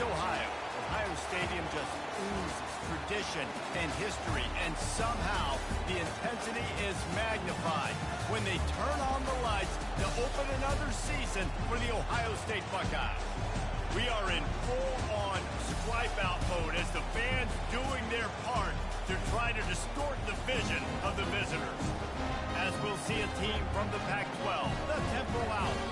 Ohio. Ohio Stadium just oozes tradition and history, and somehow the intensity is magnified when they turn on the lights to open another season for the Ohio State Buckeyes. We are in full-on wipeout mode as the fans doing their part to try to distort the vision of the visitors. As we'll see a team from the Pac-12, the Temple Owls,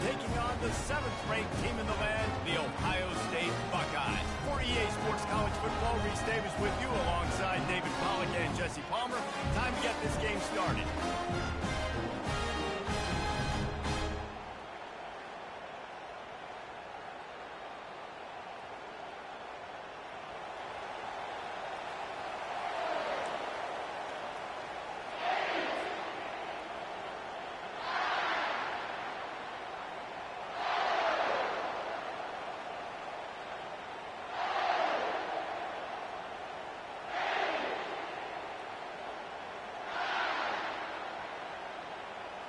taking on the 7th-ranked team in the land, the Ohio State Buckeyes. For EA Sports College Football, Reese Davis with you alongside David Pollack and Jesse Palmer. Time to get this game started.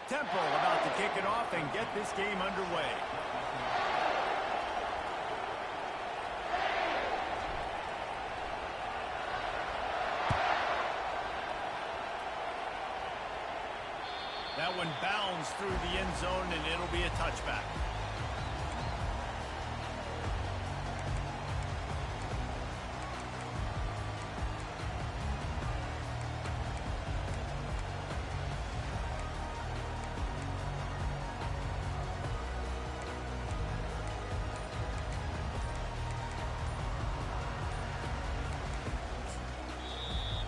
Temple about to kick it off and get this game underway. That one bounds through the end zone, and it'll be a touchback.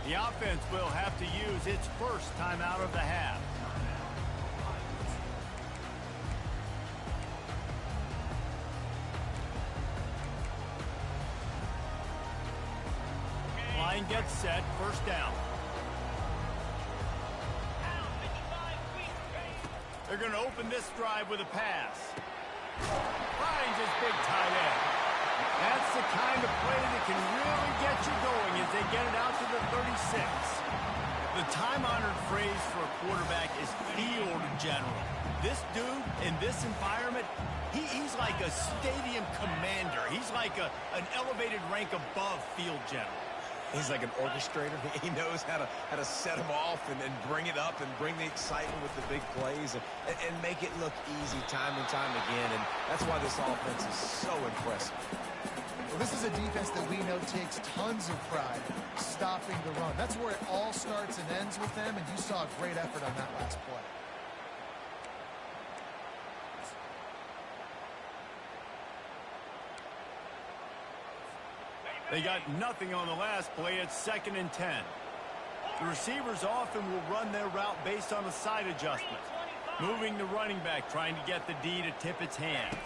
The offense will have to use its first timeout of the half. Line gets set, first down. They're going to open this drive with a pass. Finds his big tight end. That's the kind of play that can really get you going as they get it out to the 36. The time-honored phrase for a quarterback is field general. This dude in this environment, he's like a stadium commander. He's like an elevated rank above field general. He's like an orchestrator. He knows how to set them off and bring it up and bring the excitement with the big plays and make it look easy time and time again. And that's why this offense is so impressive. Well, this is a defense that we know takes tons of pride stopping the run. That's where it all starts and ends with them, and you saw a great effort on that last play. They got nothing on the last play. It's 2nd and 10. The receivers often will run their route based on a side adjustment. Moving the running back, trying to get the D to tip its hand.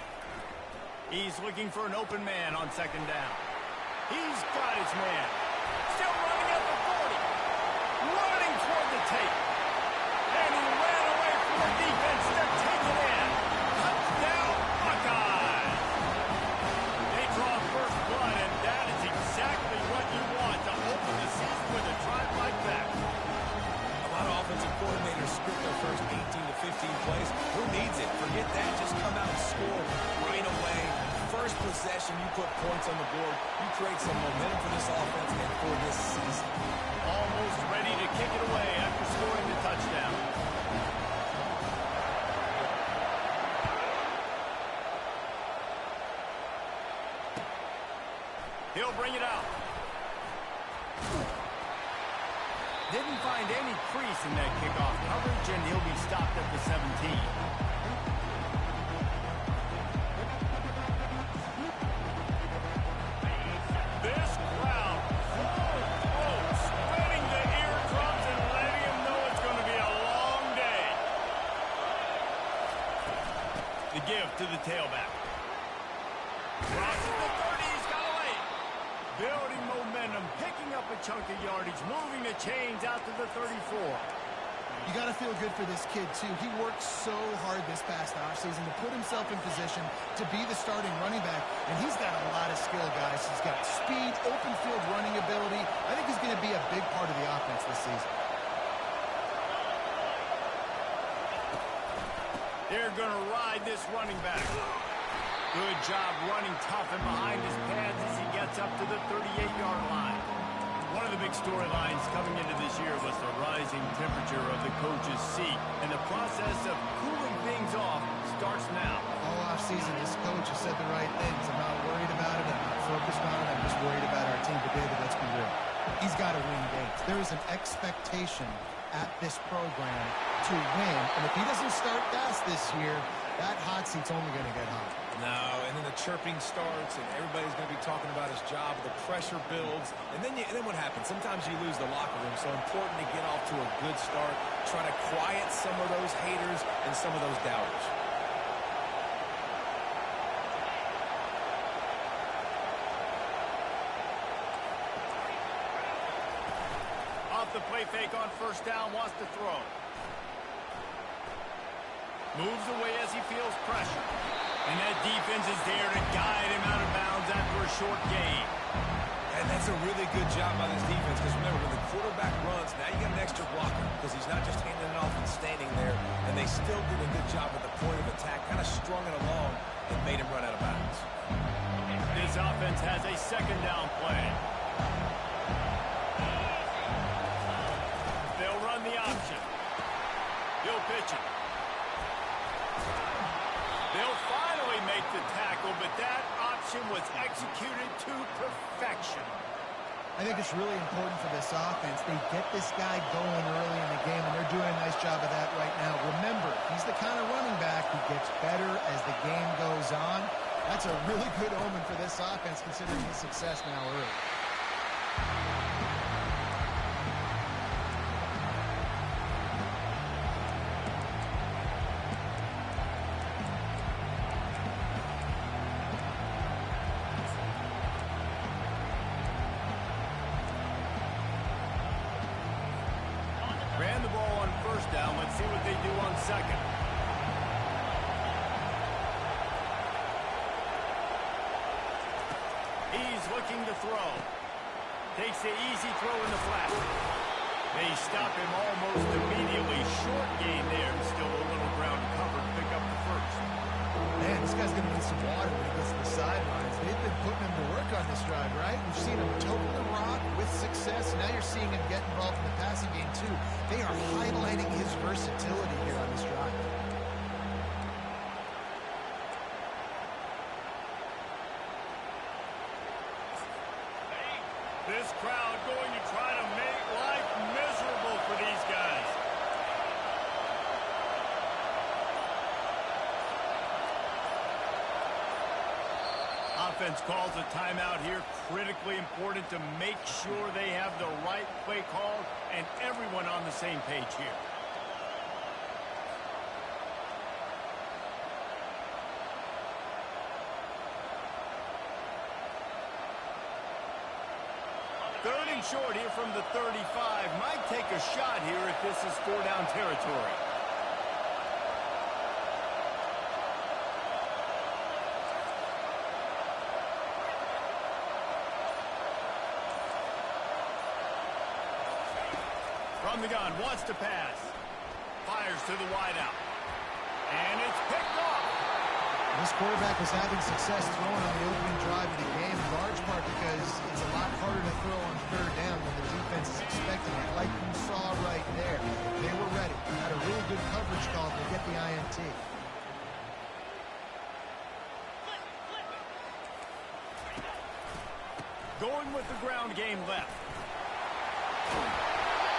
He's looking for an open man on 2nd down. He's got his man. Still running at the 40. Running toward the tape. And he ran away from the defense. They're taking in. Touchdown, Buckeyes. They draw first blood, and that is exactly what you want to open the season with a drive like that. A lot of offensive coordinators script their first 18 to 15 plays. Who needs it? Forget that. Just come out and score right away. First possession, you put points on the board. You create some momentum for this offense and for this season. Almost ready to kick it away after scoring the touchdown. He'll bring it out. Didn't find any crease in that kickoff coverage, and he'll be stopped at the 17. Give to the tailback. Crosses the 30, he's got away. Building momentum, picking up a chunk of yardage, moving the chains out to the 34. You got to feel good for this kid, too. He worked so hard this past offseason to put himself in position to be the starting running back, and he's got a lot of skill, guys. He's got speed, open field running ability. I think he's going to be a big part of the offense this season. They're going to ride this running back. Good job running tough and behind his pads as he gets up to the 38-yard line. One of the big storylines coming into this year was the rising temperature of the coach's seat, and the process of cooling things off starts now. All offseason, this coach has said the right things. I'm not worried about it. I'm not focused on it. I'm just worried about our team. But David, let's be real. He's got to win games. There is an expectation at this program to win, and if he doesn't start fast this year, that hot seat's only going to get hot. No, and then the chirping starts, and everybody's going to be talking about his job. The pressure builds, and then what happens? Sometimes you lose the locker room, so important to get off to a good start. Try to quiet some of those haters and some of those doubters. Off the play fake on first down, wants to throw. Moves away as he feels pressure. And that defense is there to guide him out of bounds after a short gain. And that's a really good job by this defense, because remember, when the quarterback runs, now you got an extra blocker, because he's not just handing it off and standing there, and they still did a good job at the point of attack, kind of strung it along and made him run out of bounds. This offense has a second down play. They'll run the option. He'll pitch it. They'll finally make the tackle, but that option was executed to perfection. I think it's really important for this offense. They get this guy going early in the game, and they're doing a nice job of that right now. Remember, he's the kind of running back who gets better as the game goes on. That's a really good omen for this offense, considering his success now early. Ran the ball on first down. Let's see what they do on second. He's looking to throw. Takes the easy throw in the flat. They stop him almost immediately. Short gain there. Still a little ground cover to pick up the first. Man, this guy's going to need some water when he gets to the sidelines. They've been putting him to work on this drive, right? We've seen him tote the rock with success. Now you're seeing him get involved in the passing game, too. They are highlighting his versatility here on this drive. This crowd going to try to make life miserable for these guys. Offense calls a timeout here. Critically important to make sure they have the right play call and everyone on the same page here. Third and short here from the 35. Might take a shot here if this is four-down territory. From the gun, wants to pass. Fires to the wideout. And it's picked off. This quarterback was having success throwing on the opening drive of the game, in large part because it's a lot harder to throw on third down when the defense is expecting it, like you saw right there. They were ready. Had a really good coverage call to get the INT. Going with the ground game left.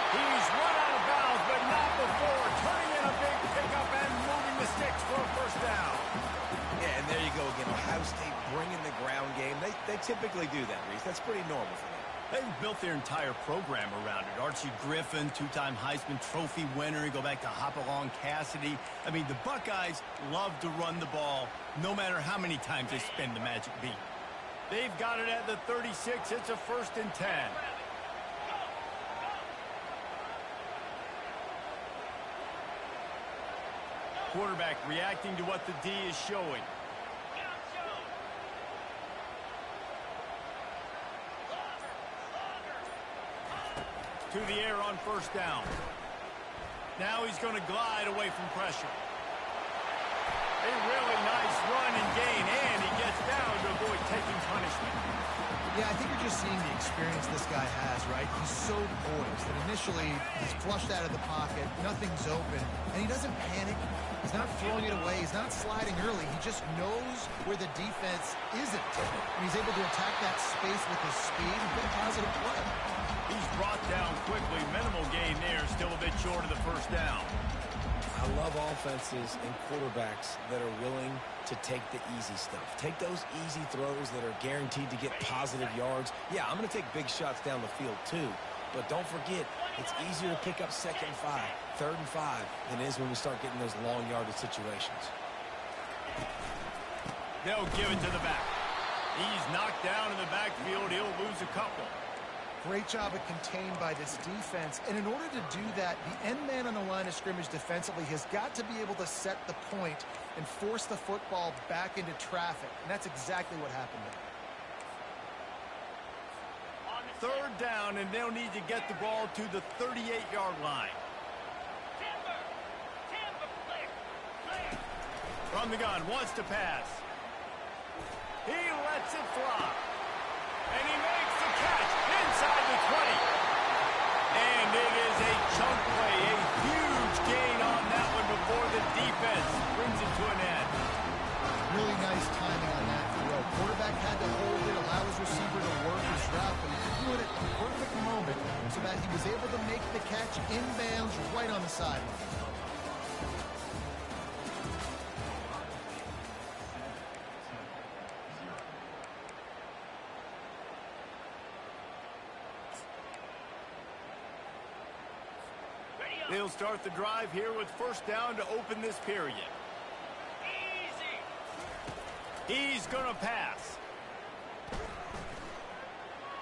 He's run out of bounds, but not before. Turning in a big pickup and moving the sticks for a first down. Yeah, and there you go again. Ohio State bringing the ground game. They typically do that, Reese. That's pretty normal for them. They've built their entire program around it. Archie Griffin, two-time Heisman Trophy winner. You go back to Hopalong Cassidy. I mean, the Buckeyes love to run the ball no matter how many times they spin the magic beat. They've got it at the 36. It's a 1st and 10. Quarterback reacting to what the D is showing. To the air on first down. Now he's going to glide away from pressure. A really nice run and gain, and he gets down to avoid taking punishment. Yeah, I think you're just seeing the experience this guy has, right? He's so poised that initially he's flushed out of the pocket, nothing's open, and he doesn't panic. He's not throwing it away. He's not sliding early. He just knows where the defense isn't. And he's able to attack that space with his speed and get positive play. He's brought down quickly. Minimal gain there, still a bit short of the first down. I love offenses and quarterbacks that are willing to take the easy stuff. Take those easy throws that are guaranteed to get positive yards. Yeah, I'm going to take big shots down the field too. But don't forget, it's easier to pick up 2nd and 5, 3rd and 5 than it is when we start getting those long yardage situations. They'll give it to the back. He's knocked down in the backfield. He'll lose a couple. Great job of contained by this defense. And in order to do that, the end man on the line of scrimmage defensively has got to be able to set the point and force the football back into traffic. And that's exactly what happened there. 3rd down, and they'll need to get the ball to the 38-yard line. From the gun, wants to pass. He lets it fly. And he makes the catch inside the 20. And it is a chunk play, a huge gain on that one before the defense brings it to an end. Really nice timing on that throw. Quarterback had to hold it, allow his receiver to work his route, but he threw it at the perfect moment so that he was able to make the catch inbounds right on the sideline. They'll start the drive here with 1st down to open this period. He's going to pass.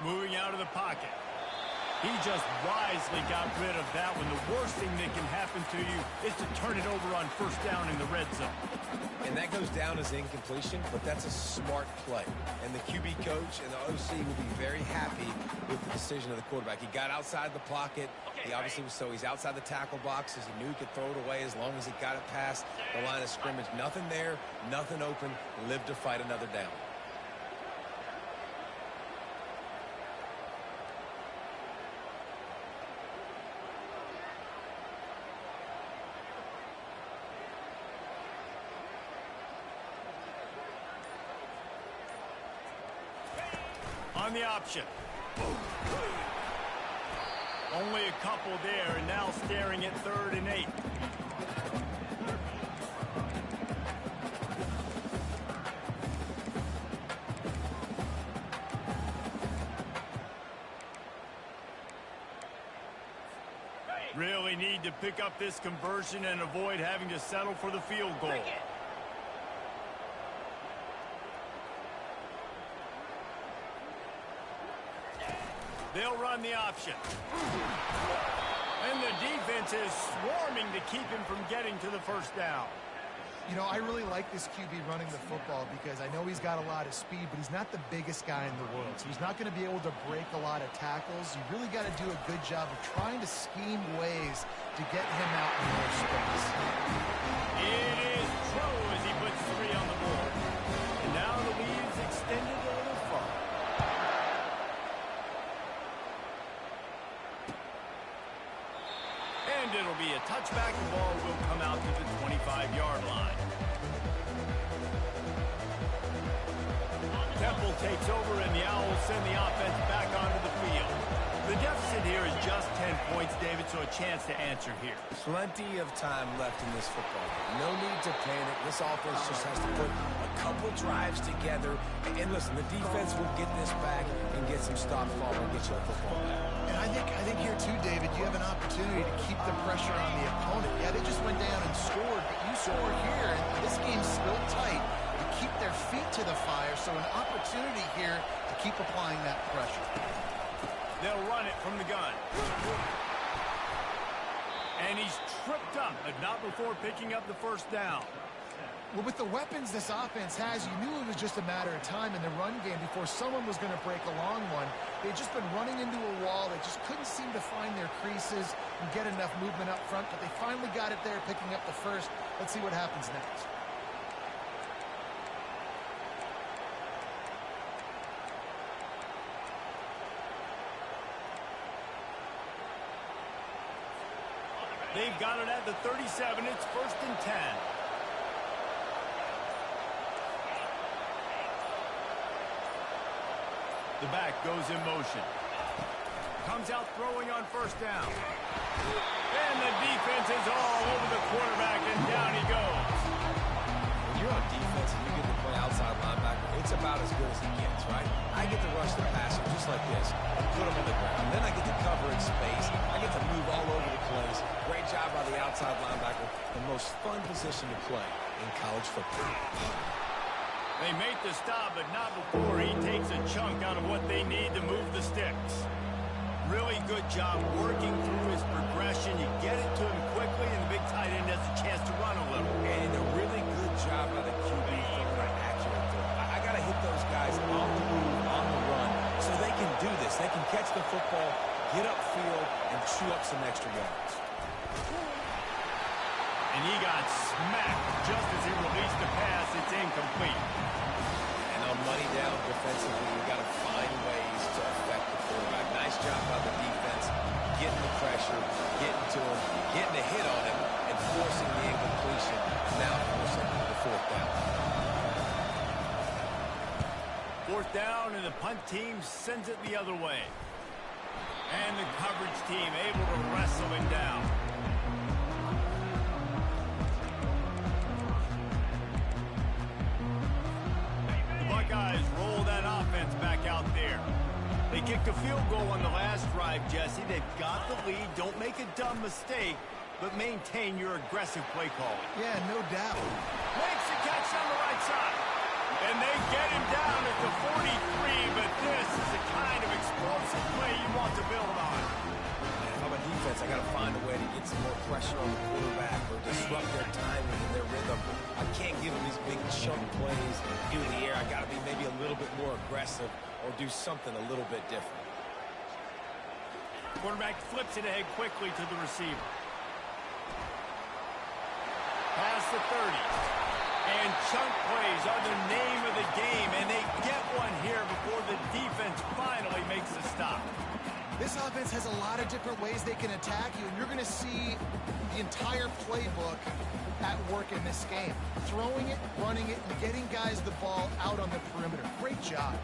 Moving out of the pocket. He just wisely got rid of that one. The worst thing that can happen to you is to turn it over on 1st down in the red zone. And that goes down as incompletion, but that's a smart play. And the QB coach and the OC will be very happy with the decision of the quarterback. He got outside the pocket. He obviously was he's outside the tackle boxes. He knew he could throw it away as long as he got it past the line of scrimmage. Nothing there, nothing open. Lived to fight another down. On the option. Only a couple there, and now staring at 3rd and 8. Really need to pick up this conversion and avoid having to settle for the field goal. They'll run the option. And the defense is swarming to keep him from getting to the 1st down. You know, I really like this QB running the football because I know he's got a lot of speed, but he's not the biggest guy in the world. So he's not going to be able to break a lot of tackles. You really got to do a good job of trying to scheme ways to get him out in more space. It is true as he puts 3 on the board. And now the lead's extended a little far. And it'll be a touchback. The ball will come out to the 25-yard line. Temple takes over, and the Owls send the offense back onto the field. The deficit here is just 10 points, David, so a chance to answer here. Plenty of time left in this football game. No need to panic. This offense just has to put a couple drives together. And listen, the defense will get this back and get some stop fall and get you the football back. And I think here too, David, you have an opportunity to keep the pressure on the opponent. Yeah, they just went down and scored, but you score here, and this game's still tight. To keep their feet to the fire, so an opportunity here to keep applying that pressure. They'll run it from the gun. And he's tripped up, but not before picking up the 1st down. Well, with the weapons this offense has, you knew it was just a matter of time in the run game before someone was going to break a long one. They'd just been running into a wall. They just couldn't seem to find their creases and get enough movement up front, but they finally got it there, picking up the 1st. Let's see what happens next. They've got it at the 37. It's 1st and 10. The back goes in motion. Comes out throwing on 1st down. And the defense is all over the quarterback, and down he goes. When you're on defense and you get to play outside linebacker, it's about as good as it gets, right? I get to rush the passer just like this and put him on the ground. Then I get to cover in space. I get to move all over the place. Great job by the outside linebacker. The most fun position to play in college football. They make the stop, but not before he takes a chunk out of what they need to move the sticks. Really good job working through his progression. You get it to him quickly, and the big tight end has a chance to run a little. And a really good job by the QB throwing an accurate throw. I got to hit those guys on the move, on the run, so they can do this. They can catch the football, get upfield, and chew up some extra yards. And he got smacked just as he released the pass. It's incomplete. And on money down defensively, we've got to find ways to affect the quarterback. Nice job by the defense, getting the pressure, getting to him, getting a hit on him, and forcing the incompletion. Now forcing the 4th down. 4th down, and the punt team sends it the other way. And the coverage team able to wrestle him down. Buckeyes roll that offense back out there. They kicked a field goal on the last drive, Jesse. They've got the lead. Don't make a dumb mistake, but maintain your aggressive play calling. Yeah, no doubt. Makes the catch on the right side. And they get him down at the 43, but this is the kind of explosive play you want to build on. If I'm a defense, I got to find a way to get some more pressure on the quarterback or disrupt their timing and their rhythm. I can't give them these big chunk plays through the air. I got to be maybe a little bit more aggressive or do something a little bit different. Quarterback flips it ahead quickly to the receiver. Past the 30. And chunk plays are the name of the game, and they get one here before the defense finally makes a stop. This offense has a lot of different ways they can attack you, and you're going to see the entire playbook at work in this game. Throwing it, running it, and getting guys the ball out on the perimeter. Great job.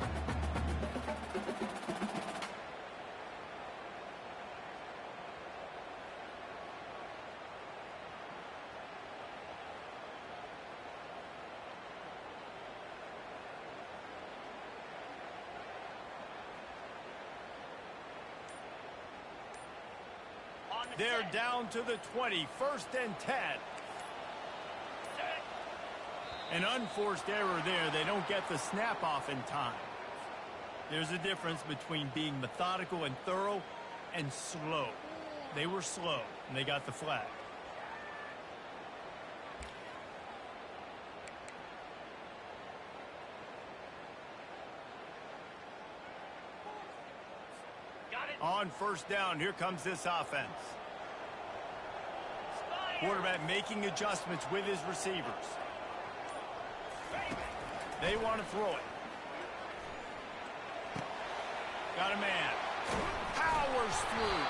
They're down to the 20, 1st and 10. An unforced error there. They don't get the snap off in time. There's a difference between being methodical and thorough and slow. They were slow, and they got the flag. On 1st down, here comes this offense. Quarterback making adjustments with his receivers. They want to throw it. Got a man. Powers through.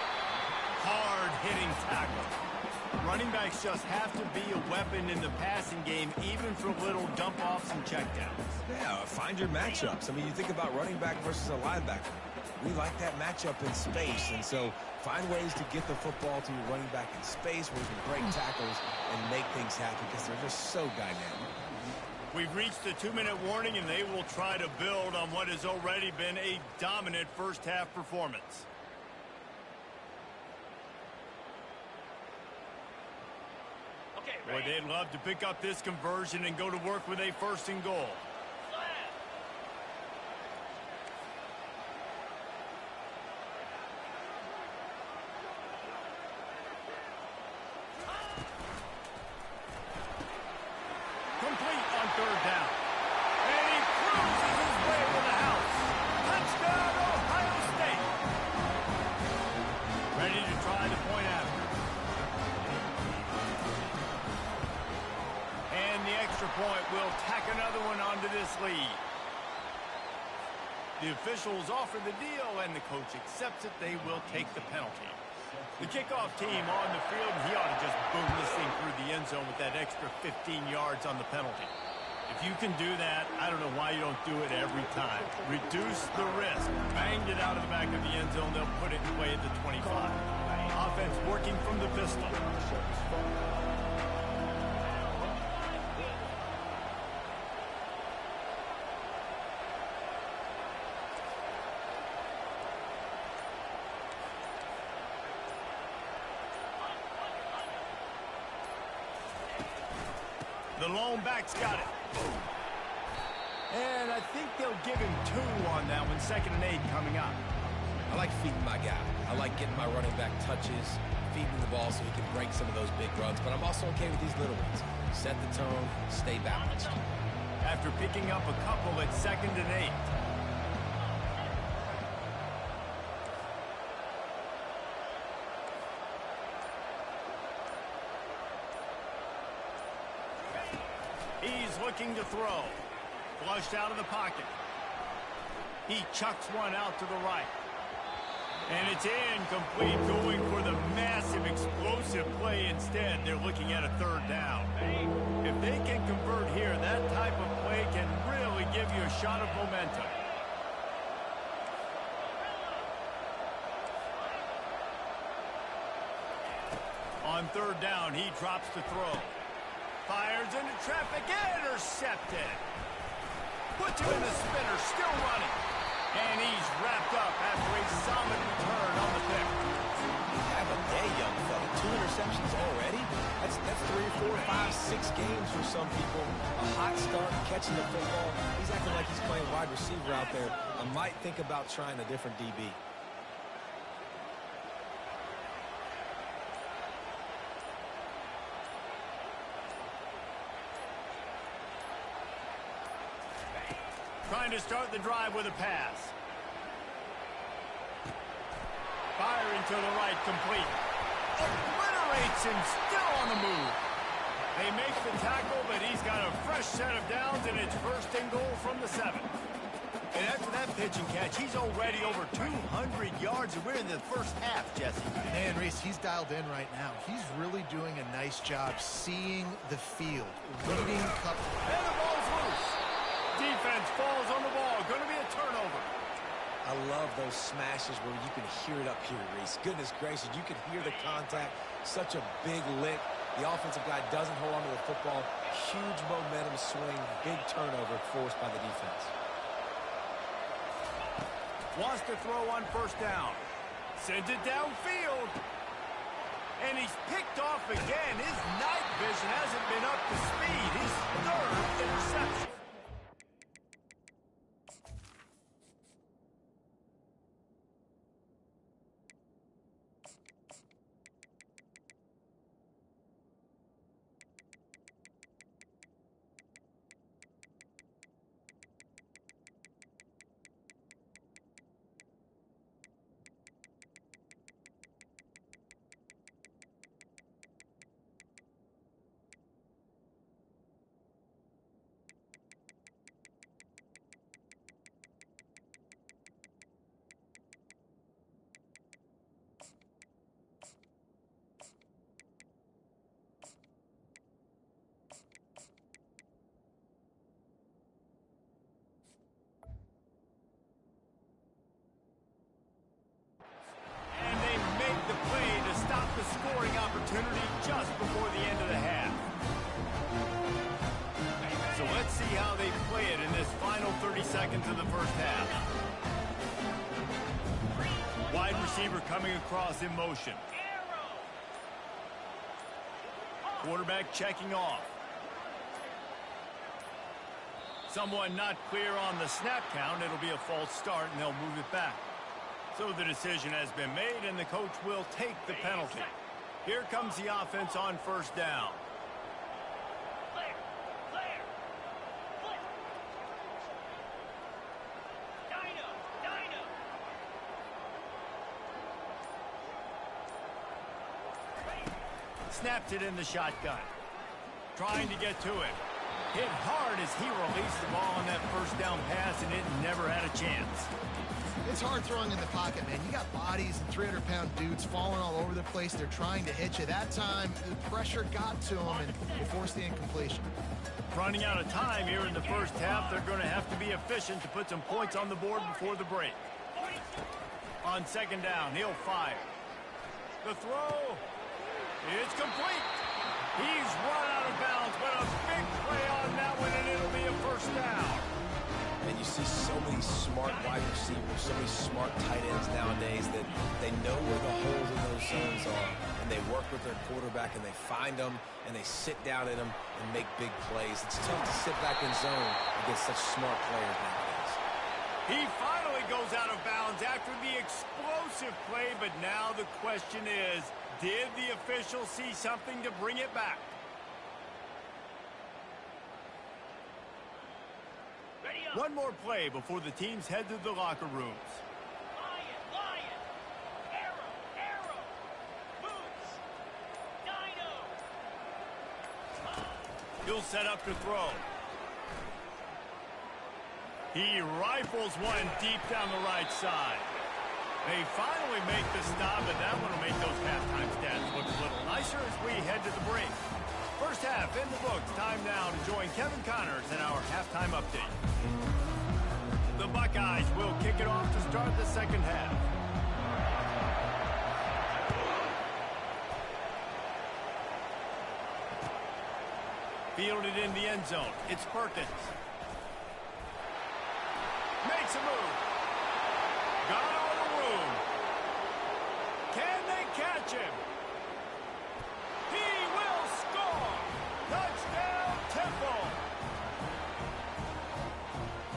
Hard-hitting tackle. Running backs just have to be a weapon in the passing game, even for little dump-offs and checkdowns. Yeah, find your matchups. I mean, you think about running back versus a linebacker. We like that matchup in space, and so find ways to get the football to your running back in space where you can break tackles and make things happen because they're just so dynamic. We've reached the 2-minute warning, and they will try to build on what has already been a dominant first-half performance. Boy, they'd love to pick up this conversion and go to work with a 1st and goal. Complete on 3rd down. And he cruises his way to the house. Touchdown, Ohio State. Ready to try the point after. And the extra point will tack another one onto this lead. The officials offer the deal, and the coach accepts it. They will take the penalty. The kickoff team on the field, and he ought to just boom this thing through the end zone with that extra 15 yards on the penalty. If you can do that, I don't know why you don't do it every time. Reduce the risk. Banged it out of the back of the end zone. They'll put it in play at the 25. Offense working from the pistol. The lone back's got it. And I think they'll give him 2 on that one. 2nd and 8 coming up. I like feeding my guy. I like getting my running back touches, feeding the ball so he can break some of those big runs. But I'm also okay with these little ones. Set the tone, stay balanced. After picking up a couple at 2nd and 8. He's looking to throw. Flushed out of the pocket. He chucks one out to the right. And it's incomplete, going for the massive explosive play instead. They're looking at a 3rd down. If they can convert here, that type of play can really give you a shot of momentum. On 3rd down, he drops to throw. Fires into traffic, intercepted. Puts him in the spinner, still running. And he's wrapped up after a solid return on the pick. Have a day, young fella. 2 interceptions already? That's 3, 4, 5, 6 games for some people. A hot start, catching the football. He's acting like he's playing wide receiver out there. I might think about trying a different DB. Trying to start the drive with a pass. Firing to the right, complete. Obliterates him, still on the move. They make the tackle, but he's got a fresh set of downs, and it's 1st and goal from the 7. And after that pitch and catch, he's already over 200 yards, and we're in the first half, Jesse. Man, Reese, he's dialed in right now. He's really doing a nice job seeing the field, reading coverage. And the ball's loose. Defense falls on the ball. Going to be a turnover. I love those smashes where you can hear it up here, Reese. Goodness gracious, you can hear the contact. Such a big lick. The offensive guy doesn't hold on to the football. Huge momentum swing. Big turnover forced by the defense. Wants to throw on 1st down. Sends it downfield. And he's picked off again. His night vision hasn't been up to speed. His 3rd interception. Scoring opportunity just before the end of the half. So let's see how they play it in this final 30 seconds of the 1st half. Wide receiver coming across in motion. Quarterback checking off. Someone not clear on the snap count. It'll be a false start, and they'll move it back. So the decision has been made, and the coach will take the penalty. Here comes the offense on 1st down. Snapped it in the shotgun. Trying to get to it. Hit hard as he released the ball on that 1st down pass, and it never had a chance. It's hard throwing in the pocket, man. You got bodies and 300-pound dudes falling all over the place. They're trying to hit you. That time, the pressure got to them, and they forced the incompletion. Running out of time here in the first half. They're going to have to be efficient to put some points on the board before the break. On second down, he'll fire. The throw is complete. He's run out of bounds, but a big play on that one, and it'll be a first down. And you see so many smart wide receivers, so many smart tight ends nowadays that they know where the holes in those zones are, and they work with their quarterback, and they find them, and they sit down in them and make big plays. It's tough to sit back in zone against such smart players nowadays. He finally goes out of bounds after the explosive play, but now the question is, did the official see something to bring it back? One more play before the teams head to the locker rooms. Lion, arrow, boots, dino. He'll set up to throw. He rifles one deep down the right side. They finally make the stop, and that one will make those halftime stats look a little nicer as we head to the break. First half in the books. Time now to join Kevin Connors in our halftime update. The Buckeyes will kick it off to start the second half. Fielded in the end zone. It's Perkins. Makes a move. Got all the room. Can they catch him? He will score. Touchdown, Temple.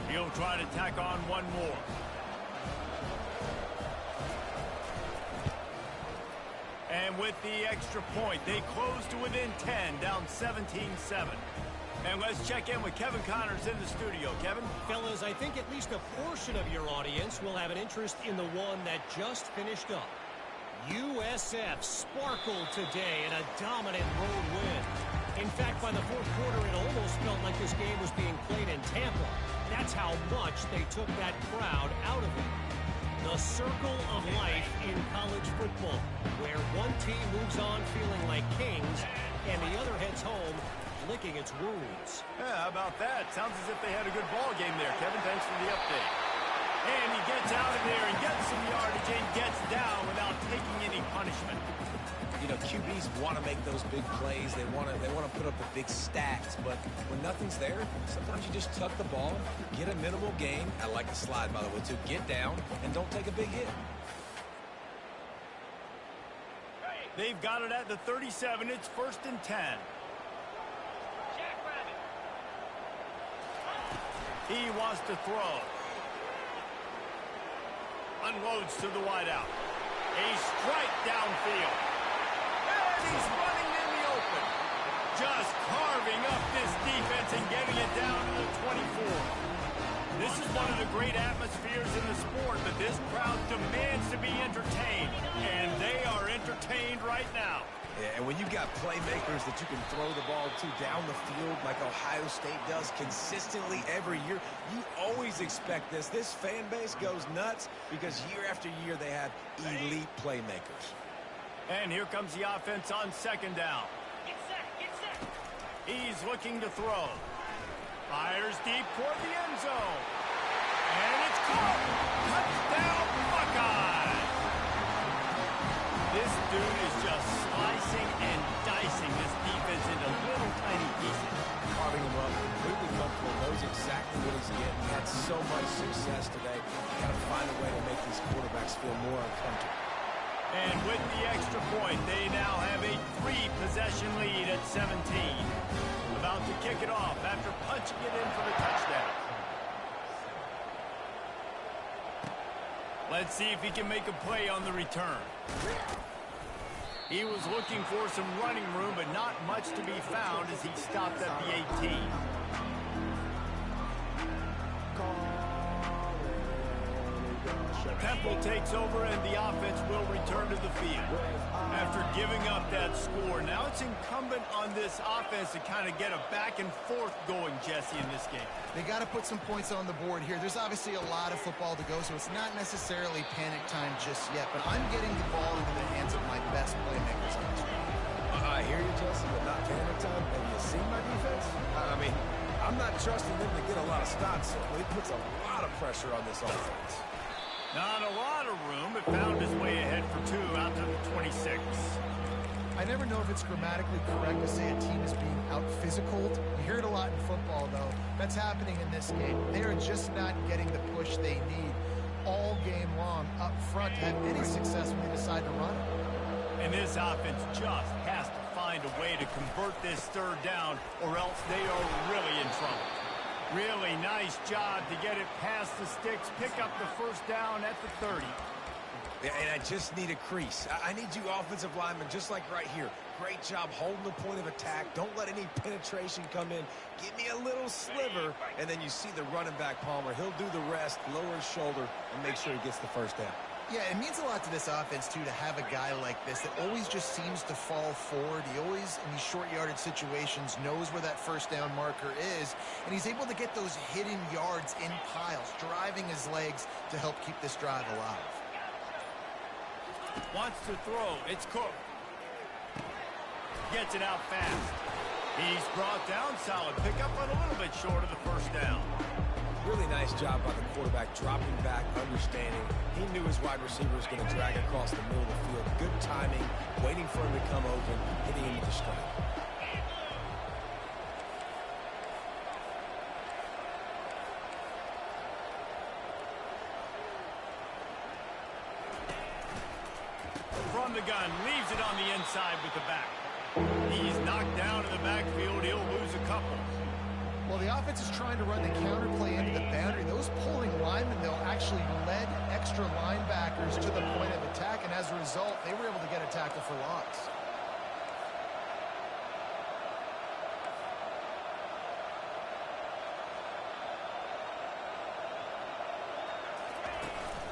He'll try to tack on one more. And with the extra point, they close to within 10, down 17-7. And let's check in with Kevin Connors in the studio. Kevin? Fellas, I think at least a portion of your audience will have an interest in the one that just finished up. USF sparkled today in a dominant road win. In fact, by the fourth quarter, it almost felt like this game was being played in Tampa. That's how much they took that crowd out of it. The circle of life in college football, where one team moves on feeling like kings and the other heads home licking its wounds. Yeah, how about that? Sounds as if they had a good ball game there. Kevin, thanks for the update. And he gets out of there and gets some yardage and gets down without taking any punishment. You know, QBs want to make those big plays. They want to put up the big stacks. But when nothing's there, sometimes you just tuck the ball, get a minimal gain. I like the slide, by the way, too. Get down and don't take a big hit. They've got it at the 37. It's 1st and 10. He wants to throw. Unloads to the wideout. A strike downfield. And he's running in the open. Just carving up this defense and getting it down to the 24. This is one of the great atmospheres in the sport that this crowd demands to be entertained. And they are entertained right now. Yeah, and when you've got playmakers that you can throw the ball to down the field like Ohio State does consistently every year, you always expect this. This fan base goes nuts because year after year they have elite playmakers. And here comes the offense on second down. Get set. He's looking to throw. Fires deep toward the end zone. And it's caught. Touchdown, Buckeyes. This dude is just slicing and dicing this defense into little tiny pieces. Carving him up, completely comfortable, knows exactly what he's getting. He had so much success today. Got to find a way to make these quarterbacks feel more uncomfortable. And with the extra point, they now have a 3-possession lead at 17. About to kick it off after punching it in for the touchdown. Let's see if he can make a play on the return. He was looking for some running room, but not much to be found as he stopped at the 18. Temple takes over and the offense will return to the field. After giving up that score, now it's incumbent on this offense to kind of get a back and forth going, Jesse, in this game. They got to put some points on the board here. There's obviously a lot of football to go, so it's not necessarily panic time just yet, but I'm getting the ball into the hands of my best playmakers on this drive. I hear you, Jesse, but not panic time. Have you seen my defense? I mean, I'm not trusting them to get a lot of stops, so it puts a lot of pressure on this offense. Not a lot of room. It found its way ahead for 2 out to the 26. I never know if it's grammatically correct to say a team is being out-physicaled. You hear it a lot in football, though. That's happening in this game. They are just not getting the push they need all game long up front to have any success when they decide to run it. And this offense just has to find a way to convert this third down, or else they are really in trouble. Really nice job to get it past the sticks, pick up the first down at the 30. Yeah, and I just need a crease. I need you offensive linemen, just like right here. Great job holding the point of attack. Don't let any penetration come in. Give me a little sliver, and then you see the running back, Palmer. He'll do the rest, lower his shoulder, and make sure he gets the first down. Yeah, it means a lot to this offense, too, to have a guy like this that always just seems to fall forward. He always, in these short yardage situations, knows where that first down marker is, and he's able to get those hidden yards in piles, driving his legs to help keep this drive alive. Wants to throw. It's Cook. Gets it out fast. He's brought down solid. Pick up on a little bit short of the first down. Really nice job by the quarterback, dropping back, understanding. He knew his wide receiver was going to drag across the middle of the field. Good timing, waiting for him to come open, hitting him with the strike. From the gun, leaves it on the inside with the back. He's knocked down in the backfield. He'll lose a couple. Well, the offense is trying to run the counter play into the boundary. Those pulling linemen, though, actually led extra linebackers to the point of attack, and as a result, they were able to get a tackle for loss.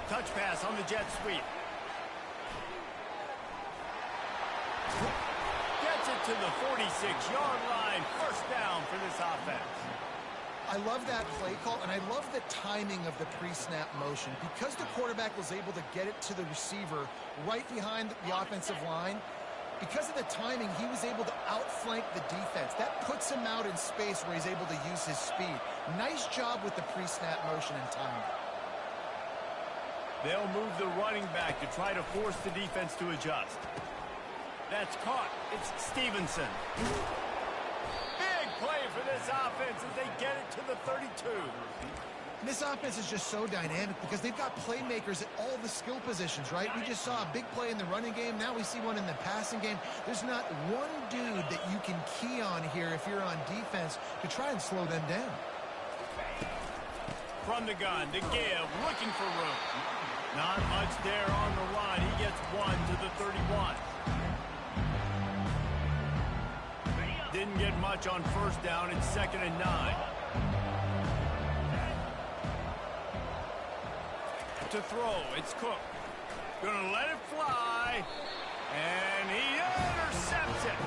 Touch pass on the jet sweep. Gets it to the 46-yard line. First down for this offense. I love that play call, and I love the timing of the pre-snap motion. Because the quarterback was able to get it to the receiver right behind the offensive line, because of the timing, he was able to outflank the defense. That puts him out in space where he's able to use his speed. Nice job with the pre-snap motion and timing. They'll move the running back to try to force the defense to adjust. That's caught. It's Stevenson. Big play for this offense as they get it to the 32. This offense is just so dynamic because they've got playmakers at all the skill positions, right? We just saw a big play in the running game. Now we see one in the passing game. There's not one dude that you can key on here if you're on defense to try and slow them down. From the gun to give, looking for room. Not much there on the run. He gets one to the 31. Didn't get much on first down. It's 2nd and 9. To throw, it's Cook. Gonna let it fly, and he intercepts it.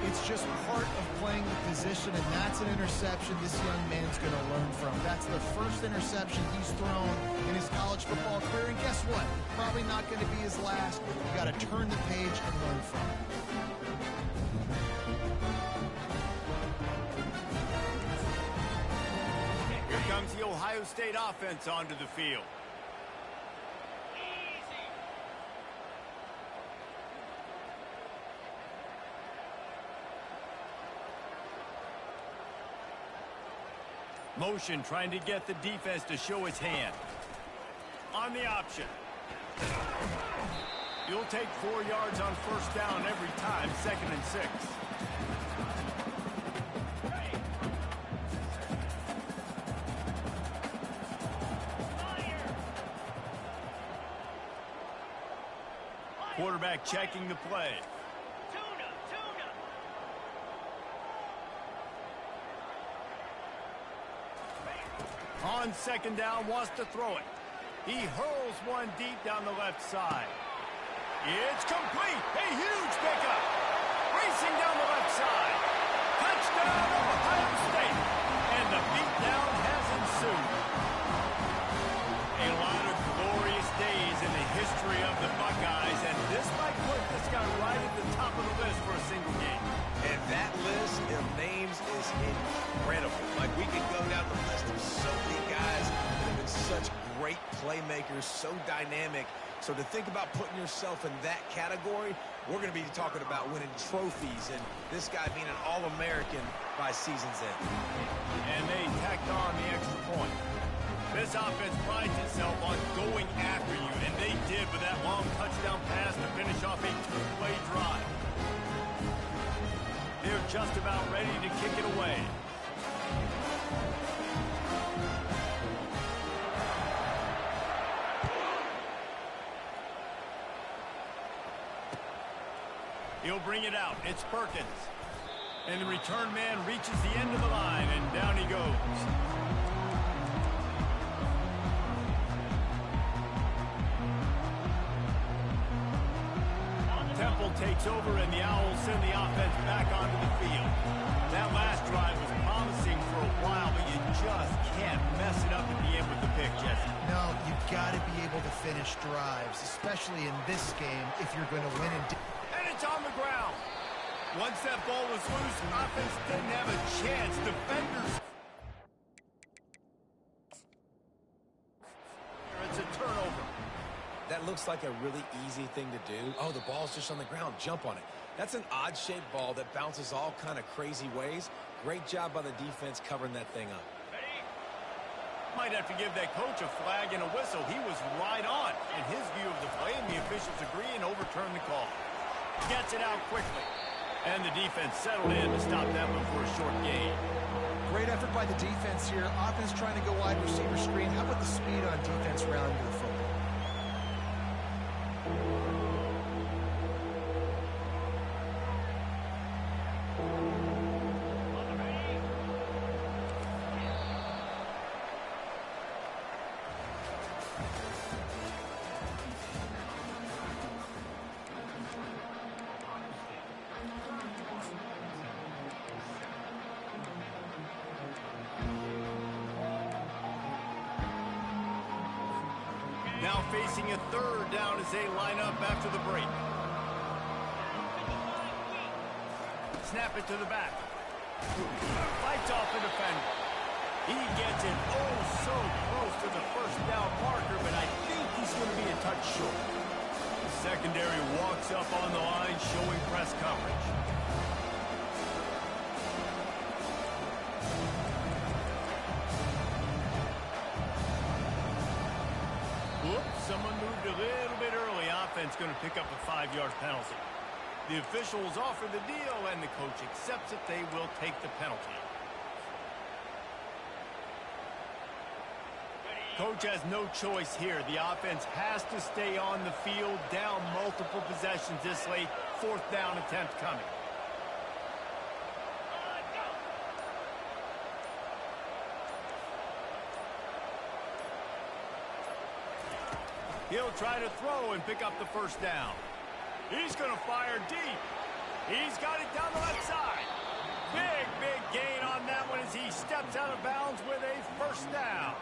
It's just part of playing the position, and that's an interception this young man's going to learn from. That's the first interception he's thrown in his college football career, and guess what? Probably not going to be his last. You got to turn the page and learn from it. Here comes the Ohio State offense onto the field. Motion trying to get the defense to show its hand. On the option. You'll take 4 yards on first down every time, 2nd and 6. Quarterback checking the play. On 2nd down, wants to throw it. He hurls one deep down the left side. It's complete. A huge pickup. Racing down the left side. Touchdown of Ohio State. And the beatdown has ensued. A lot of glorious days in the history of the Buckeyes, and this might put this guy right at the top of the list for a single game. And that list of names is incredible. Like, we could go down the list of so many guys that have been such great playmakers, so dynamic. So to think about putting yourself in that category, we're going to be talking about winning trophies and this guy being an All-American by season's end. And they tacked on the extra point. This offense prides itself on going after you, and they did with that long touchdown pass to finish off a two-play drive. They're just about ready to kick it away. He'll bring it out. It's Perkins. And the return man reaches the end of the line, and down he goes. Temple takes over, and the Owls send the offense back onto the field. That last drive was promising for a while, but you just can't mess it up at the end with the pick, Jesse. No, you've got to be able to finish drives, especially in this game if you're going to win. And it's on the ground. Once that ball was loose, offense didn't have a chance. Defenders. It's a turnover. That looks like a really easy thing to do. Oh, the ball's just on the ground. Jump on it. That's an odd-shaped ball that bounces all kind of crazy ways. Great job by the defense covering that thing up. Might have to give that coach a flag and a whistle. He was right on in his view of the play, and the officials agree and overturn the call. Gets it out quickly. And the defense settled in to stop that one for a short gain. Great effort by the defense here. Offense trying to go wide receiver screen. How about the speed on defense rallying to the football? Now facing a third down as they line up after the break. Snap it to the back. Fights off the defender. He gets it oh so close to the first down marker, but I think he's going to be a touch short. The secondary walks up on the line, showing press coverage. Someone moved a little bit early. Offense going to pick up a 5-yard penalty. The officials offer the deal, and the coach accepts it. They will take the penalty. Coach has no choice here. The offense has to stay on the field, down multiple possessions this late. 4th down attempt coming. He'll try to throw and pick up the first down. He's going to fire deep. He's got it down the left side. Big gain on that one as he steps out of bounds with a first down.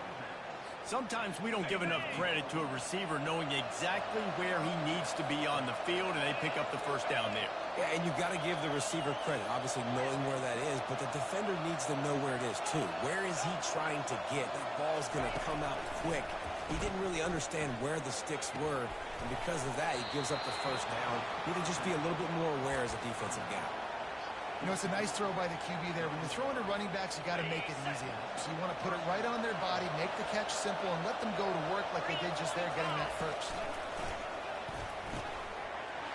Sometimes we don't give enough credit to a receiver knowing exactly where he needs to be on the field, and they pick up the first down there. Yeah, and you got to give the receiver credit, obviously knowing where that is, but the defender needs to know where it is too. Where is he trying to get? That ball's going to come out quick. He didn't really understand where the sticks were, and because of that, he gives up the first down. Need to just be a little bit more aware as a defensive guy. You know, it's a nice throw by the QB there. When you're throwing to running backs, you got to make it easy. So you want to put it right on their body, make the catch simple, and let them go to work like they did just there getting that first.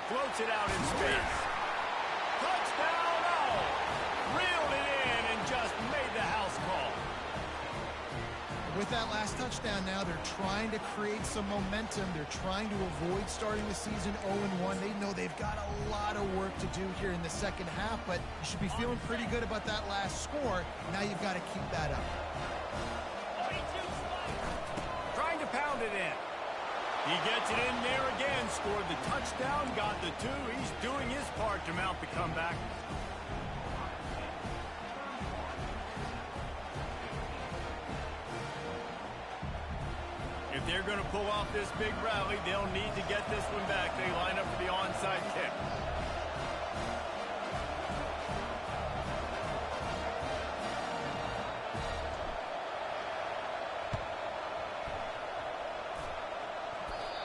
Floats it out in space. Touchdown! Oh! Reeled it in and just made the house call. With that last touchdown now, they're trying to create some momentum. They're trying to avoid starting the season 0-1. They know they've got a lot of work to do here in the second half, but you should be feeling pretty good about that last score. Now you've got to keep that up. Trying to pound ground it in. He gets it in there again, scored the touchdown, got the 2. He's doing his part to mount the comeback. If they're going to pull off this big rally, they'll need to get this one back. They line up for the onside kick.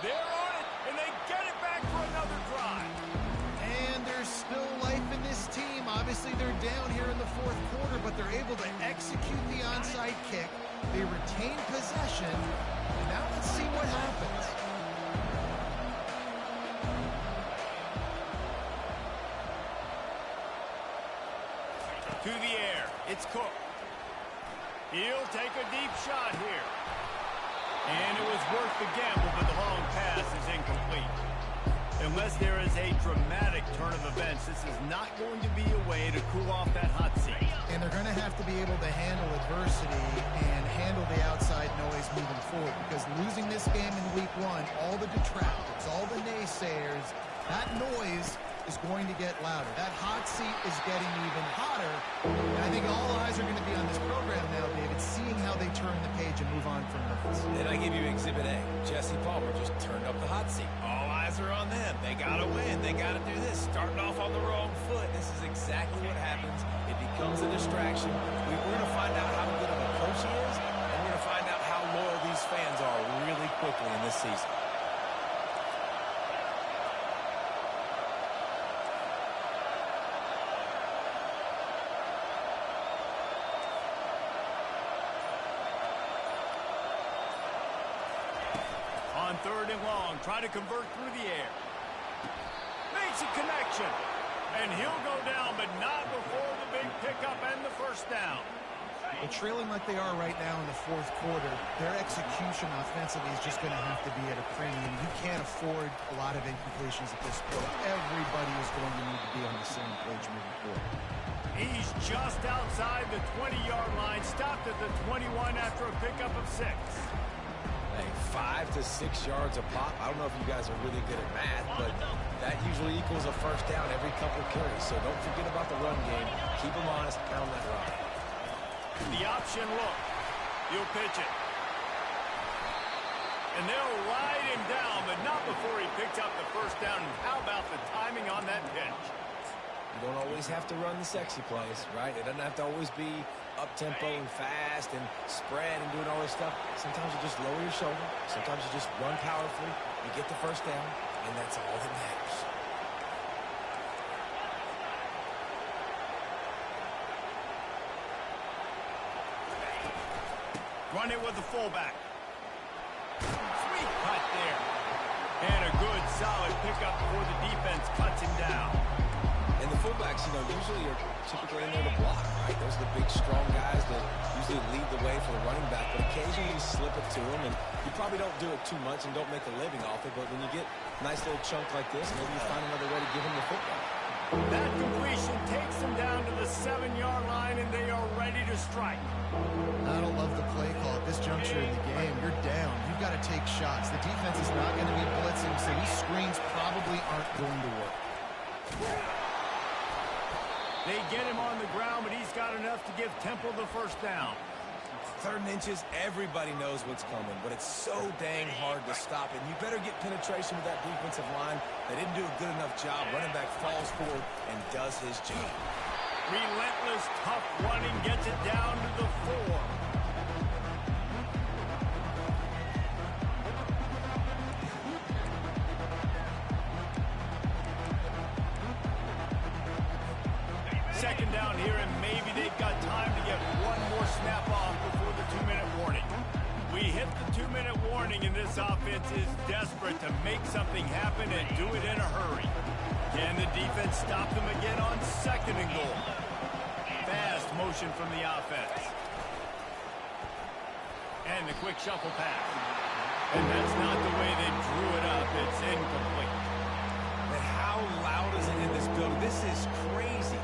They're on it, and they get it back for another drive. And there's still life in this team. Obviously, they're down here in the fourth quarter, but they're able to execute the onside kick. They retain possession. And now let's see what happens. To the air. It's Cook. He'll take a deep shot here. And it was worth the gamble, but the long pass is incomplete. Unless there is a dramatic turn of events, this is not going to be a way to cool off that hot seat. And they're going to have to be able to handle adversity and handle the outside noise moving forward, because losing this game in week 1, all the detractors, all the naysayers, that noise is going to get louder. That hot seat is getting even hotter. And I think all eyes are going to be on this program now, David, seeing how they turn the page and move on from this. And I give you Exhibit A. Jesse Palmer just turned up the hot seat. All eyes are on them. They got to win. They got to do this. Starting off on the wrong foot. This is exactly what happens. It becomes a distraction. We're going to find out how good of a coach he is, and we're going to find out how loyal these fans are really quickly in this season. On 3rd and long, trying to convert through the air. Makes a connection. And he'll go down, but not before the big pickup and the first down. Well, trailing like they are right now in the fourth quarter, their execution offensively is just going to have to be at a premium. You can't afford a lot of incompletions at this point. Everybody is going to need to be on the same page moving forward. He's just outside the 20-yard line, stopped at the 21 after a pickup of 6. Hey, 5 to 6 yards a pop. I don't know if you guys are really good at math, but that usually equals a first down every couple carries. So don't forget about the run game. Keep them honest, pound that rock. The option look. He'll pitch it. And they'll ride him down, but not before he picks up the first down. And how about the timing on that pitch? You don't always have to run the sexy plays, right? It doesn't have to always be up-tempo and fast and spread and doing all this stuff. Sometimes you just lower your shoulder. Sometimes you just run powerfully. You get the first down, and that's all that matters. Run it with the fullback. Sweet cut there. And a good, solid pickup before the defense cuts him down. And the fullbacks, usually are typically in there to block, right? Those are the big, strong guys that usually lead the way for the running back. But occasionally you slip it to them, and you probably don't do it too much and don't make a living off it. But when you get a nice little chunk like this, maybe you find another way to give him the football. That completion takes them down to the 7-yard line, and they are ready to strike. I don't love the play call at this juncture in the game. You're down. You've got to take shots. The defense is not going to be blitzing, so these screens probably aren't going to work. They get him on the ground, but he's got enough to give Temple the first down. 3rd and inches, everybody knows what's coming, but it's so dang hard to stop it. You better get penetration with that defensive line. They didn't do a good enough job. Running back falls forward and does his job. Relentless, tough running gets it down to the 4. Second down here, and maybe they've got time to get one more snap off before the 2-minute warning. We hit the 2-minute warning, and this offense is desperate to make something happen and do it in a hurry. Can the defense stop them again on 2nd and goal? Fast motion from the offense. And the quick shuffle pass. And that's not the way they drew it up. It's incomplete. And how loud is it in this building? This is crazy.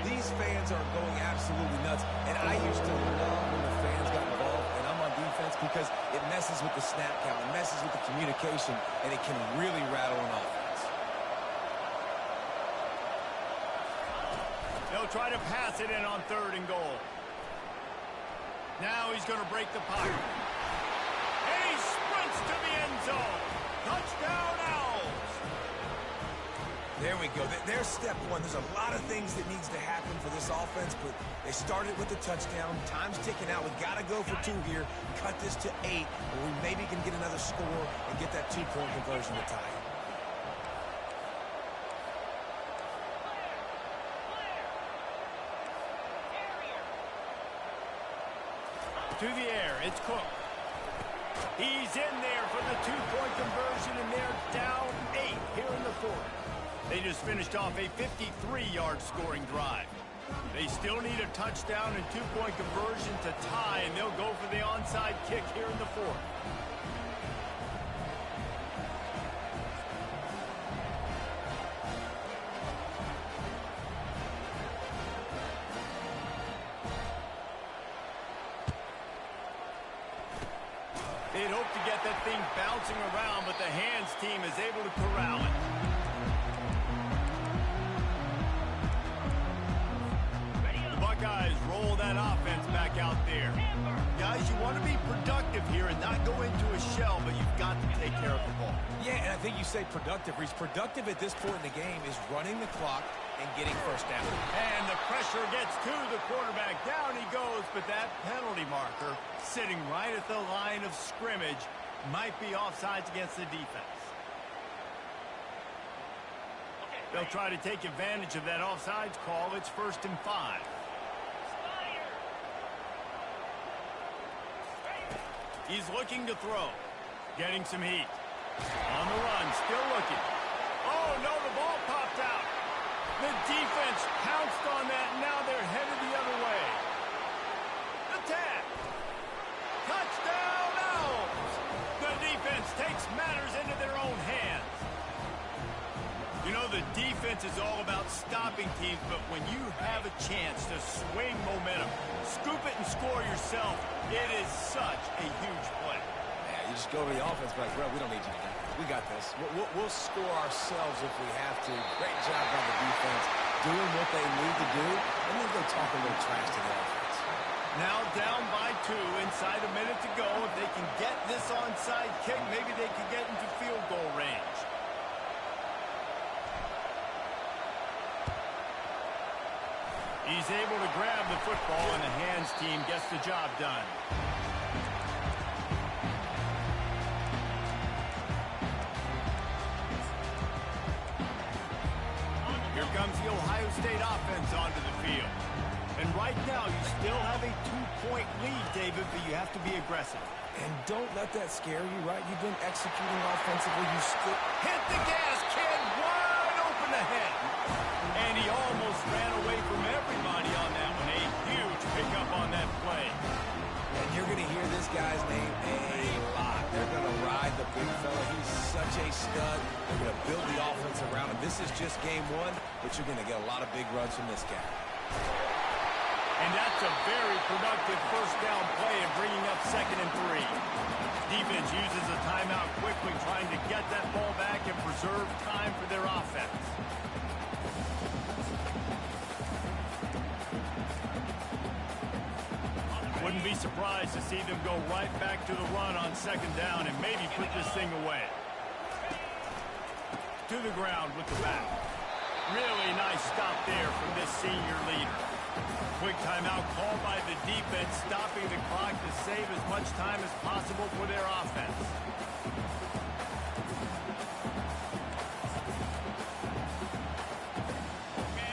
These fans are going absolutely nuts. And I used to love when the fans got involved, and I'm on defense. because it messes with the snap count, it messes with the communication, and it can really rattle an offense. They'll try to pass it in on 3rd and goal. Now he's going to break the pocket. And he sprints to the end zone. Touchdown, Owls. There we go. There's step one. There's a lot of things that needs to happen for this offense, but they started with the touchdown. Time's ticking out. We got to go for 2 here. Cut this to 8, or we maybe can get another score and get that 2-point conversion to tie it. To the air, it's Cook. He's in there for the 2-point conversion, and they're down 8 here in the 4th. They just finished off a 53-yard scoring drive. They still need a touchdown and 2-point conversion to tie, and they'll go for the onside kick here in the 4th. They'd hope to get that thing bouncing around, but the hands team is able to corral it. The Buckeyes roll that offense back out there. Guys, you want to be productive here and not go into a shell, but you've got to take care of the ball. Yeah, and I think you say productive. Reese, productive at this point in the game is running the clock and getting first down. And the pressure gets to the quarterback. Down he goes, but that penalty marker sitting right at the line of scrimmage might be offsides against the defense. They'll try to take advantage of that offsides call. It's 1st and 5. He's looking to throw. Getting some heat. On the run, still looking. Oh, no, the ball popped out. The defense pounced on that, and now they're headed the other way. The tap. Touchdown, Owls. The defense takes matters into their own hands. You know, the defense is all about stopping teams, but when you have a chance to swing momentum, scoop it and score yourself, it is such a huge play. Yeah, you just go to the offense, like, well, we don't need you to do that. We got this. We'll score ourselves if we have to. Great job by the defense doing what they need to do, and then go talk a little trash to the offense. Now down by 2, inside a minute to go. If they can get this onside kick, maybe they can get into field goal range. He's able to grab the football, and the hands team gets the job done. Here comes the Ohio State offense onto the field. And right now, you still have a 2-point lead, David, but you have to be aggressive. And don't let that scare you, right? You've been executing offensively. You still hit the gas, kid, wide open ahead. And he almost ran away from everybody on that one. A huge pickup on that play. And you're going to hear this guy's name a lot. They're going to ride the big fella. He's such a stud. They're going to build the offense around him. This is just game 1, but you're going to get a lot of big runs from this guy. And that's a very productive first down play and bringing up 2nd and 3. Defense uses a timeout quickly, trying to get that ball back and preserve time for their offense. Wouldn't be surprised to see them go right back to the run on 2nd down and maybe put this thing away. To the ground with the back. Really nice stop there from this senior leader. Quick timeout called by the defense, stopping the clock to save as much time as possible for their offense.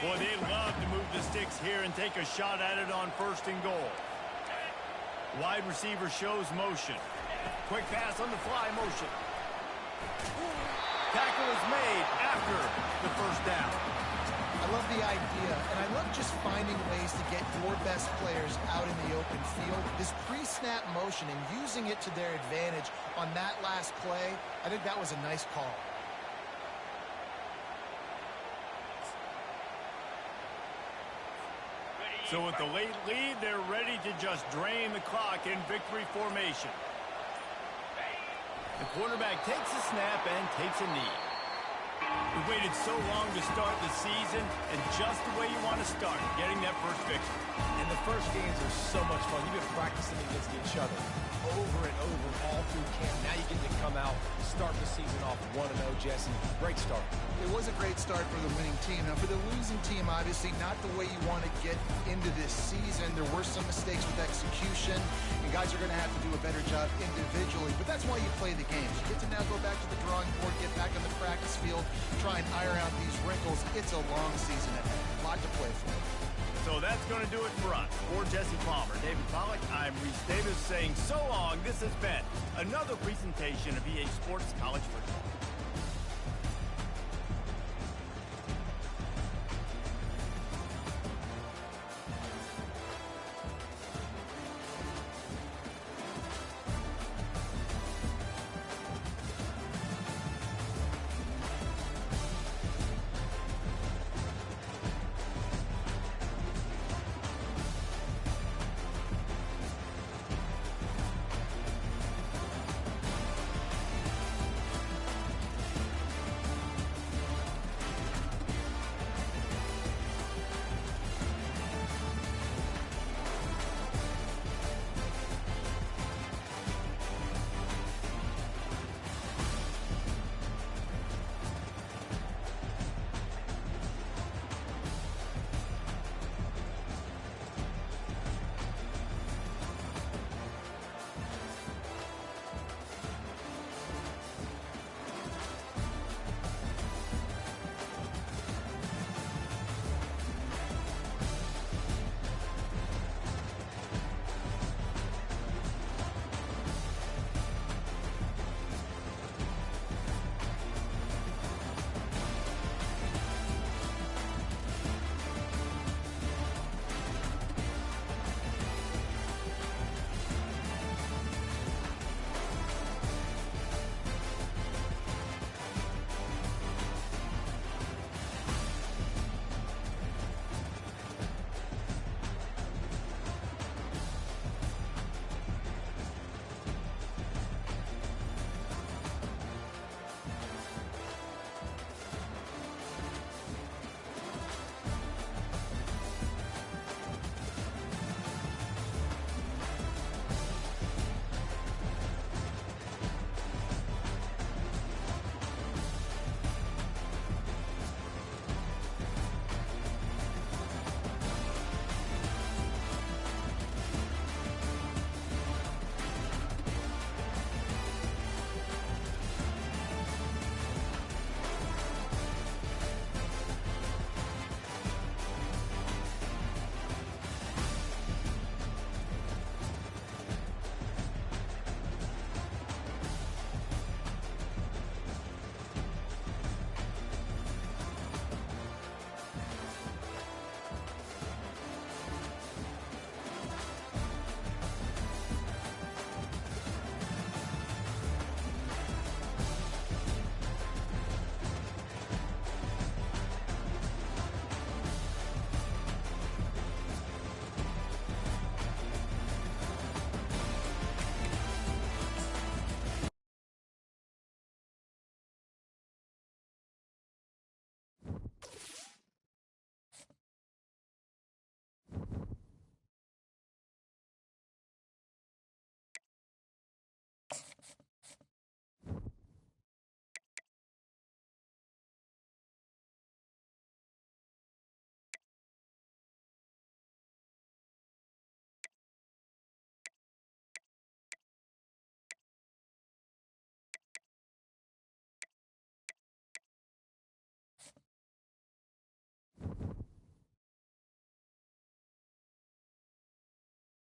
Boy, they love to move the sticks here and take a shot at it on 1st and goal. Wide receiver shows motion. Quick pass on the fly motion. Tackle is made after the 1st down. I love the idea, and I love just finding ways to get your best players out in the open field. This pre-snap motion and using it to their advantage on that last play, I think that was a nice call. So with the late lead, they're ready to just drain the clock in victory formation. The quarterback takes a snap and takes a knee. We waited so long to start the season, and just the way you want to start, getting that first victory. And the first games are so much fun. You've been practicing against each other over and over all through camp. Now you get to come out, start the season off 1-0, Jesse. Great start. It was a great start for the winning team. Now, for the losing team, obviously not the way you want to get into this season. There were some mistakes with execution, and guys are going to have to do a better job individually. But that's why you play the games. You get to now go back to the drawing board, get back on the practice field, try and iron out these wrinkles. It's a long season ahead. A lot to play for. So that's going to do it for us. For Jesse Palmer, David Pollack, I'm Reese Davis saying so long. This has been another presentation of EA Sports College Football.